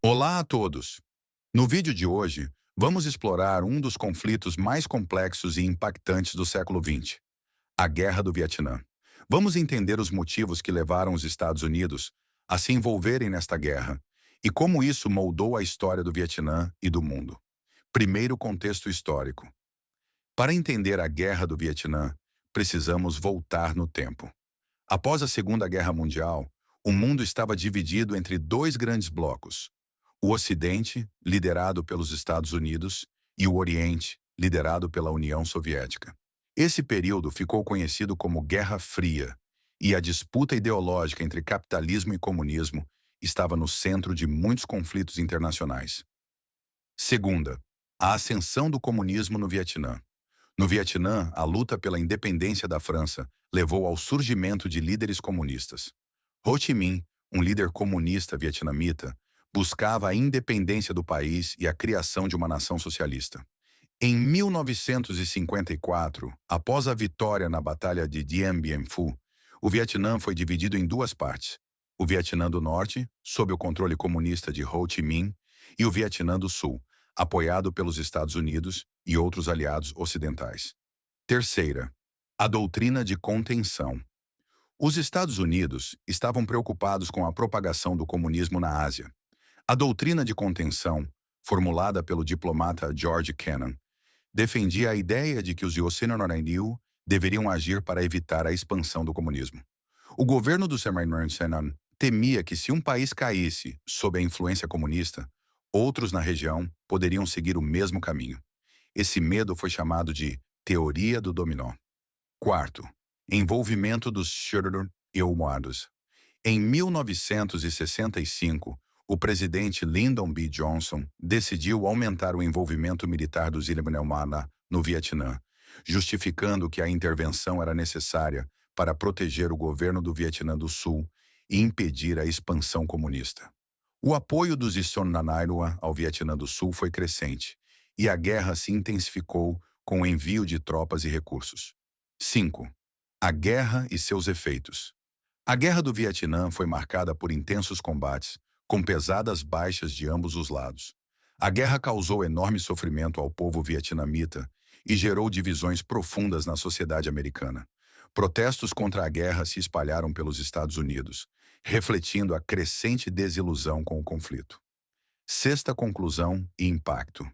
Olá a todos! No vídeo de hoje, vamos explorar um dos conflitos mais complexos e impactantes do século XX, a Guerra do Vietnã. Vamos entender os motivos que levaram os Estados Unidos a se envolverem nesta guerra e como isso moldou a história do Vietnã e do mundo. Primeiro, contexto histórico. Para entender a Guerra do Vietnã, precisamos voltar no tempo. Após a Segunda Guerra Mundial, o mundo estava dividido entre dois grandes blocos: o Ocidente, liderado pelos Estados Unidos, e o Oriente, liderado pela União Soviética. Esse período ficou conhecido como Guerra Fria, e a disputa ideológica entre capitalismo e comunismo estava no centro de muitos conflitos internacionais. Segunda, a ascensão do comunismo no Vietnã. No Vietnã, a luta pela independência da França levou ao surgimento de líderes comunistas. Ho Chi Minh, um líder comunista vietnamita, buscava a independência do país e a criação de uma nação socialista. Em 1954, após a vitória na Batalha de Dien Bien Phu, o Vietnã foi dividido em duas partes: o Vietnã do Norte, sob o controle comunista de Ho Chi Minh, e o Vietnã do Sul, apoiado pelos Estados Unidos e outros aliados ocidentais. Terceira, a doutrina de contenção. Os Estados Unidos estavam preocupados com a propagação do comunismo na Ásia. A doutrina de contenção, formulada pelo diplomata George Kennan, defendia a ideia de que os Yossinorainiu deveriam agir para evitar a expansão do comunismo. O governo do Yossinorainiu temia que, se um país caísse sob a influência comunista, outros na região poderiam seguir o mesmo caminho. Esse medo foi chamado de teoria do dominó. Quarto, envolvimento dos Shirder-Ilwados. Em 1965, o presidente Lyndon B. Johnson decidiu aumentar o envolvimento militar dos Ilha-Ilmana no Vietnã, justificando que a intervenção era necessária para proteger o governo do Vietnã do Sul e impedir a expansão comunista. O apoio dos Isonanairua ao Vietnã do Sul foi crescente, e a guerra se intensificou com o envio de tropas e recursos. 5. A guerra e seus efeitos. A Guerra do Vietnã foi marcada por intensos combates, com pesadas baixas de ambos os lados. A guerra causou enorme sofrimento ao povo vietnamita e gerou divisões profundas na sociedade americana. Protestos contra a guerra se espalharam pelos Estados Unidos, refletindo a crescente desilusão com o conflito. Sexta conclusão e impacto.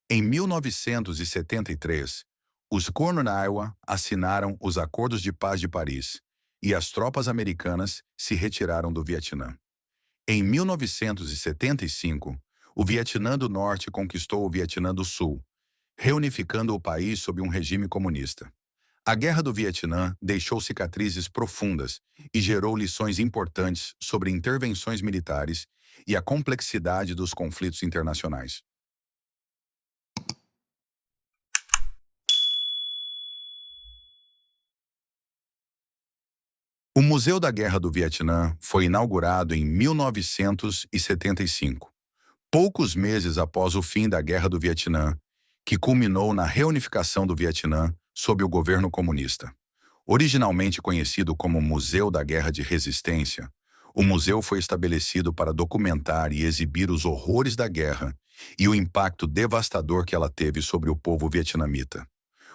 Em 1973, os Kornaiwa assinaram os Acordos de Paz de Paris e as tropas americanas se retiraram do Vietnã. Em 1975, o Vietnã do Norte conquistou o Vietnã do Sul, reunificando o país sob um regime comunista. A Guerra do Vietnã deixou cicatrizes profundas e gerou lições importantes sobre intervenções militares e a complexidade dos conflitos internacionais. O Museu da Guerra do Vietnã foi inaugurado em 1975, poucos meses após o fim da Guerra do Vietnã, que culminou na reunificação do Vietnã sob o governo comunista. Originalmente conhecido como Museu da Guerra de Resistência, o museu foi estabelecido para documentar e exibir os horrores da guerra e o impacto devastador que ela teve sobre o povo vietnamita.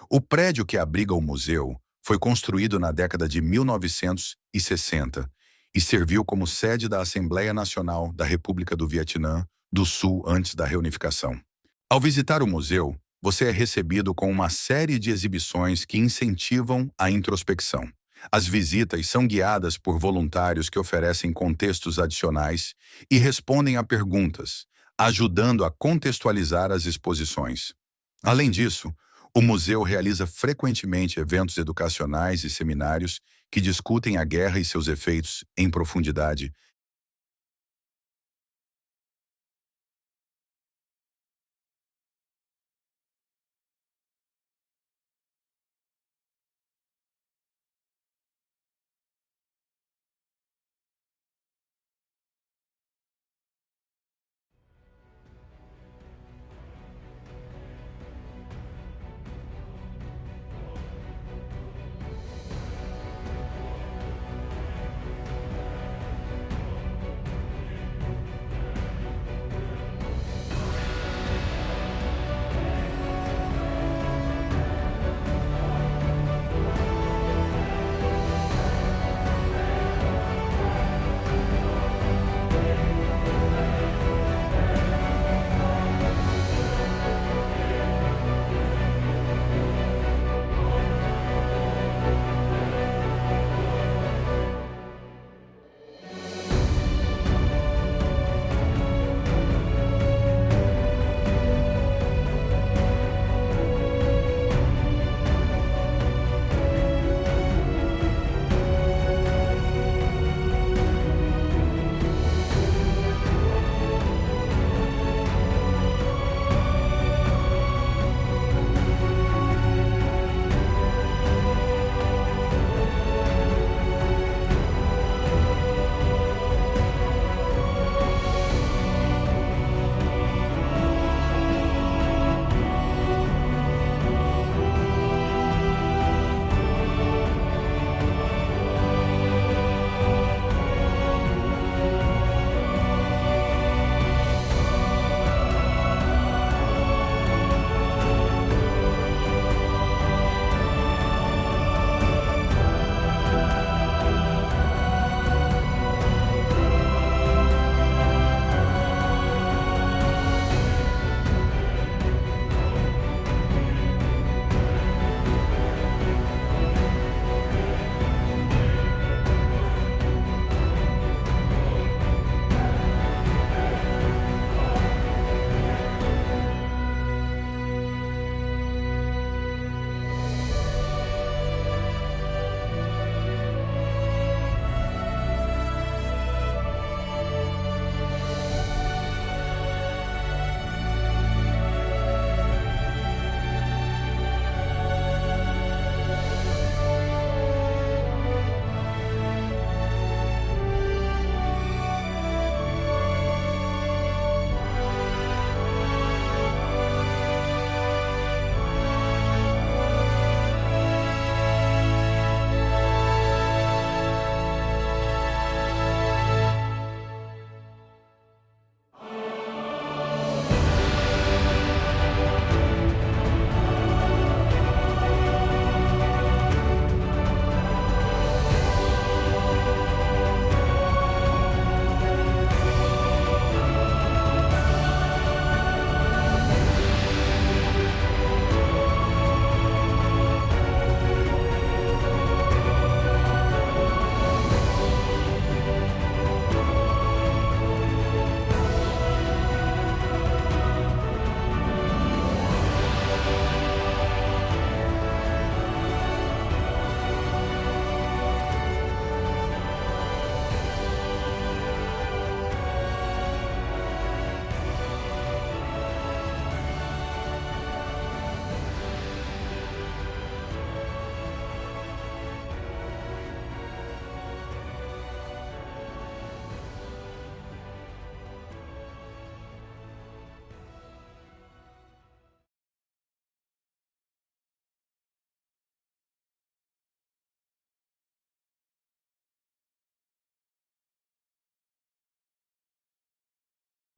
O prédio que abriga o museu foi construído na década de 1960 e serviu como sede da Assembleia Nacional da República do Vietnã do Sul antes da reunificação. Ao visitar o museu, você é recebido com uma série de exibições que incentivam a introspecção. As visitas são guiadas por voluntários que oferecem contextos adicionais e respondem a perguntas, ajudando a contextualizar as exposições. Além disso, o museu realiza frequentemente eventos educacionais e seminários que discutem a guerra e seus efeitos em profundidade.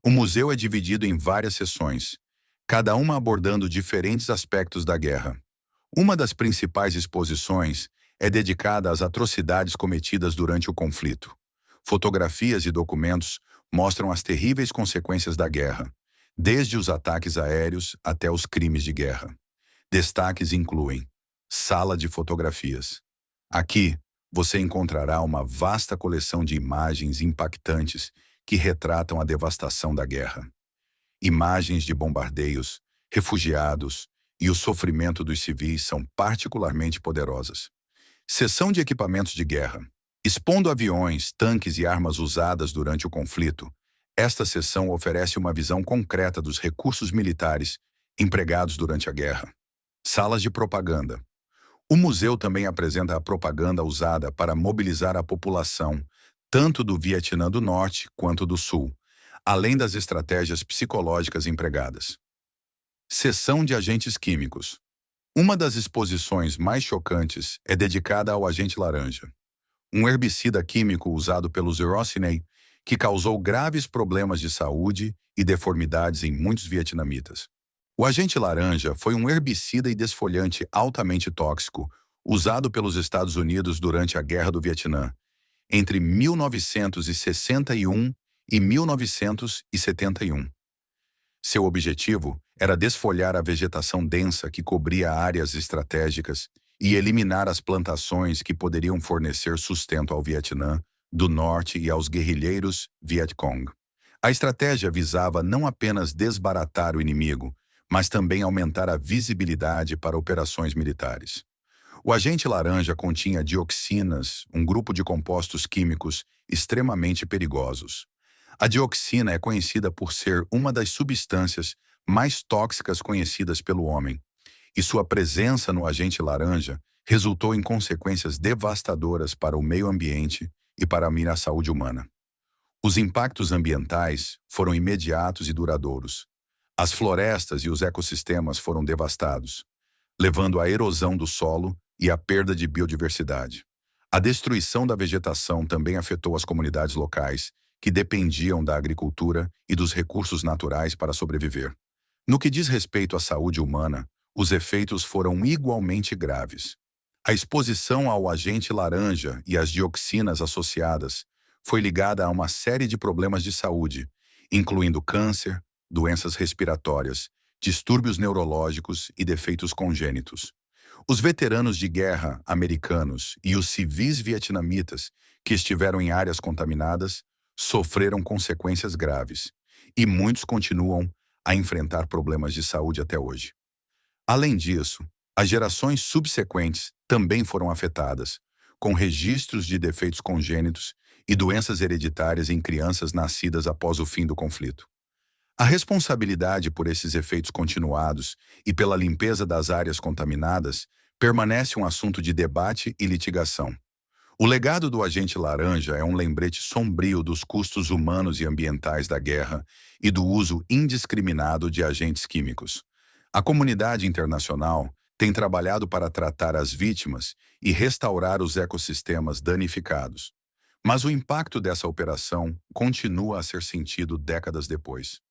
O museu é dividido em várias seções, cada uma abordando diferentes aspectos da guerra. Uma das principais exposições é dedicada às atrocidades cometidas durante o conflito. Fotografias e documentos mostram as terríveis consequências da guerra, desde os ataques aéreos até os crimes de guerra. Destaques incluem Sala de Fotografias. Aqui, você encontrará uma vasta coleção de imagens impactantes que retratam a devastação da guerra. Imagens de bombardeios, refugiados e o sofrimento dos civis são particularmente poderosas. Seção de equipamentos de guerra. Expondo aviões, tanques e armas usadas durante o conflito, esta seção oferece uma visão concreta dos recursos militares empregados durante a guerra. Salas de propaganda. O museu também apresenta a propaganda usada para mobilizar a população, tanto do Vietnã do Norte quanto do Sul, além das estratégias psicológicas empregadas. Seção de agentes químicos. Uma das exposições mais chocantes é dedicada ao agente laranja, um herbicida químico usado pelos Orocinei que causou graves problemas de saúde e deformidades em muitos vietnamitas. O agente laranja foi um herbicida e desfolhante altamente tóxico usado pelos Estados Unidos durante a Guerra do Vietnã, entre 1961 e 1971. Seu objetivo era desfolhar a vegetação densa que cobria áreas estratégicas e eliminar as plantações que poderiam fornecer sustento ao Vietnã do Norte e aos guerrilheiros Vietcong. A estratégia visava não apenas desbaratar o inimigo, mas também aumentar a visibilidade para operações militares. O agente laranja continha dioxinas, um grupo de compostos químicos extremamente perigosos. A dioxina é conhecida por ser uma das substâncias mais tóxicas conhecidas pelo homem, e sua presença no agente laranja resultou em consequências devastadoras para o meio ambiente e para a saúde humana. Os impactos ambientais foram imediatos e duradouros. As florestas e os ecossistemas foram devastados, levando à erosão do solo e à perda de biodiversidade. A destruição da vegetação também afetou as comunidades locais, que dependiam da agricultura e dos recursos naturais para sobreviver. No que diz respeito à saúde humana, os efeitos foram igualmente graves. A exposição ao agente laranja e às dioxinas associadas foi ligada a uma série de problemas de saúde, incluindo câncer, doenças respiratórias, distúrbios neurológicos e defeitos congênitos. Os veteranos de guerra americanos e os civis vietnamitas que estiveram em áreas contaminadas sofreram consequências graves, e muitos continuam a enfrentar problemas de saúde até hoje. Além disso, as gerações subsequentes também foram afetadas, com registros de defeitos congênitos e doenças hereditárias em crianças nascidas após o fim do conflito. A responsabilidade por esses efeitos continuados e pela limpeza das áreas contaminadas permanece um assunto de debate e litigação. O legado do agente laranja é um lembrete sombrio dos custos humanos e ambientais da guerra e do uso indiscriminado de agentes químicos. A comunidade internacional tem trabalhado para tratar as vítimas e restaurar os ecossistemas danificados. Mas o impacto dessa operação continua a ser sentido décadas depois.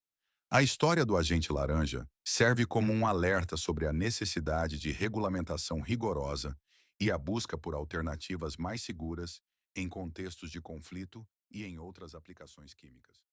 A história do agente laranja serve como um alerta sobre a necessidade de regulamentação rigorosa e a busca por alternativas mais seguras em contextos de conflito e em outras aplicações químicas.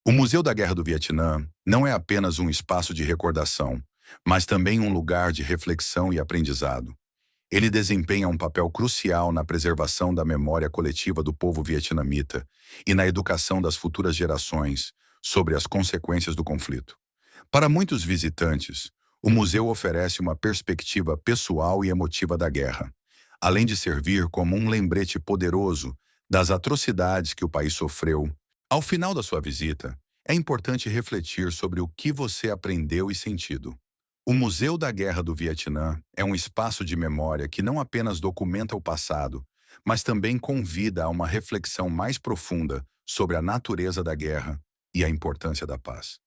O Museu da Guerra do Vietnã não é apenas um espaço de recordação, mas também um lugar de reflexão e aprendizado. Ele desempenha um papel crucial na preservação da memória coletiva do povo vietnamita e na educação das futuras gerações sobre as consequências do conflito. Para muitos visitantes, o museu oferece uma perspectiva pessoal e emotiva da guerra, além de servir como um lembrete poderoso das atrocidades que o país sofreu. Ao final da sua visita, é importante refletir sobre o que você aprendeu e sentido. O Museu da Guerra do Vietnã é um espaço de memória que não apenas documenta o passado, mas também convida a uma reflexão mais profunda sobre a natureza da guerra e a importância da paz.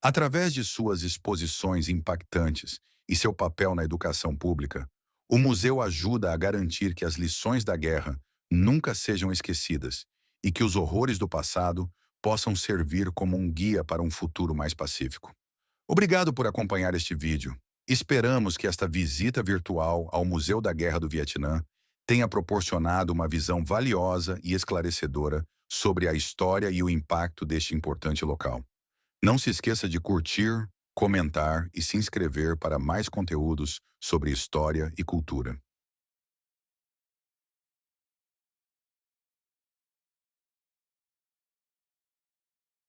Através de suas exposições impactantes e seu papel na educação pública, o museu ajuda a garantir que as lições da guerra nunca sejam esquecidas e que os horrores do passado possam servir como um guia para um futuro mais pacífico. Obrigado por acompanhar este vídeo. Esperamos que esta visita virtual ao Museu da Guerra do Vietnã tenha proporcionado uma visão valiosa e esclarecedora sobre a história e o impacto deste importante local. Não se esqueça de curtir, comentar e se inscrever para mais conteúdos sobre história e cultura.